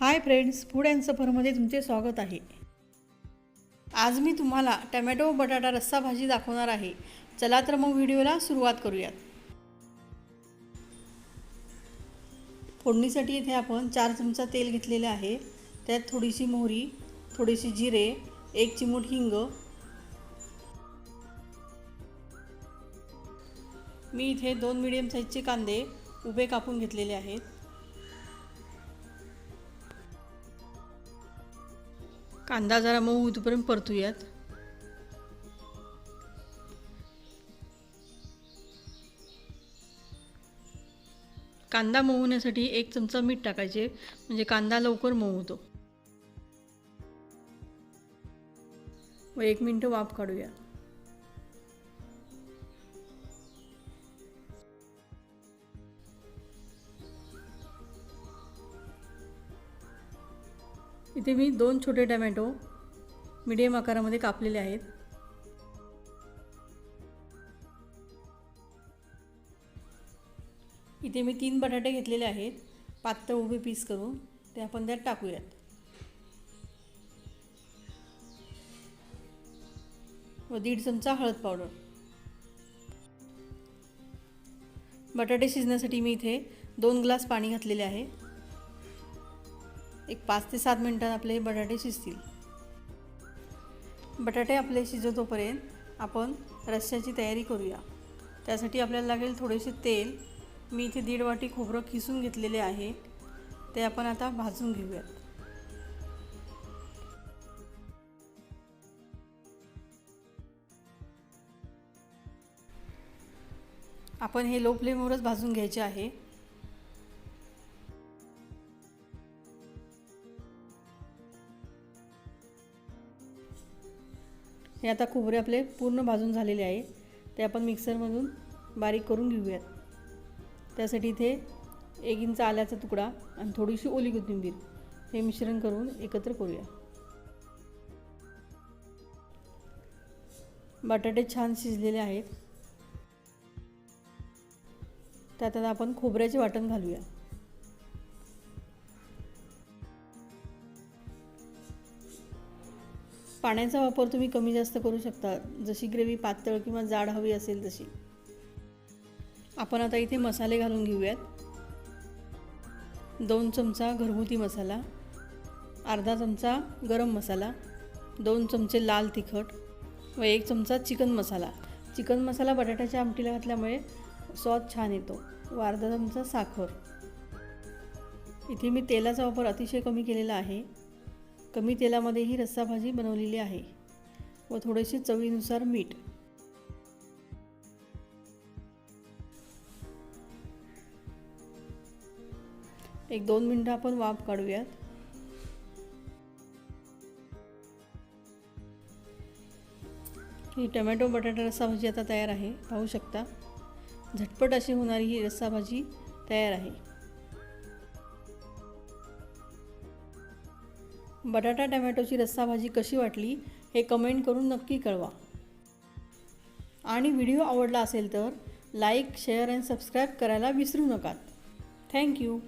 Hi friends, food and सफरमध्ये तुमचे स्वागत आहे। आज मी तुम्हाला टमॅटो बटाटा रस्सा भाजी दाखवणार आहे। चला तर मग व्हिडिओला सुरुवात करूयात। फोडणीसाठी इथे आपण 4 चमचा तेल घेतलेले आहे। त्यात थोडीशी मोहरी, थोडीशी जिरे, 1 चिमूट हिंग, मी इथे 2 मीडियम साईजचे कांदे उभे कापून घेतलेले आहेत। कांदा जरा मऊ होईपर्यंत परतूयात। कांदा मऊ होण्यासाठी 1 चमचा मीठ टाकायचे, म्हणजे कांदा लवकर मऊ होतो। व 1 मिनिट वाफ काढूया। इथे मी 2 छोटे टोमॅटो मीडियम आकारामध्ये कापलेले आहेत। इथे मी 3 बटाटे घेतलेले आहेत, पातळ उभे पीस करून ते आपण त्यात टाकूयात। व 1.5 चमचा हळद पावडर। बटाटे शिजण्यासाठी मी इथे 2 ग्लास पाणी घातलेले आहे। एक 5 ते 7 मिनिटांत आपले बटाटे शिजतील। बटाटे आपले शिजतोपर्यंत आपण रस्स्याची तयारी करूया। त्यासाठी आपल्याला लागेल थोडेसे तेल। मी इथे 1.5 वाटी खोबरं किसून घेतलेले आहे, ते आपण आता भाजून घेऊयात। आपण हे लो फ्लेमवरच भाजून घ्यायचे आहे। हे आता खोबरे आपले पूर्ण भाजून झालेले आहे, ते आपण मिक्सरमधून बारीक करून घेऊयात। त्यासाठी इथे 1 इंच आल्याचा तुकडा आणि थोडीशी ओली कोथिंबीर हे मिश्रण करून एकत्र करूया। बटाटे छान शिजलेले आहेत, त्यात आता आपण खोबऱ्याचे वाटण घालूया। पाण्याचा वापर तुम्ही कमी जास्त करू शकता, जशी ग्रेव्ही पातळ किंवा जाड हवी असेल तशी। आपण आता इथे मसाले घालून घेऊयात। 2 चमचा घरगुती मसाला, अर्धा चमचा गरम मसाला, 2 चमचे लाल तिखट व 1 चमचा चिकन मसाला। चिकन मसाला बटाट्याच्या आमटीला घातल्यामुळे स्वाद छान येतो। व अर्धा चमचा साखर। इथे मी तेलाचा वापर अतिशय कमी केलेला आहे। कमी तेलामध्ये ही रस्सा भाजी बनवलेली आहे। व थोडेसे चवीनुसार मीठ। एक 2 मिनिटं आपण वाफ काढूयात। ही टोमॅटो बटाटा रस्सा भाजी आता तयार आहे, पाहू शकता। झटपट अशी होणारी ही रस्सा भाजी तयार आहे। बटाटा टोमॅटोची रस्सा भाजी कशी वाटली हे कमेंट करून नक्की कळवा। आणि व्हिडिओ आवडला असेल तर लाईक, शेअर आणि सबस्क्राईब करायला विसरू नका। थँक्यू।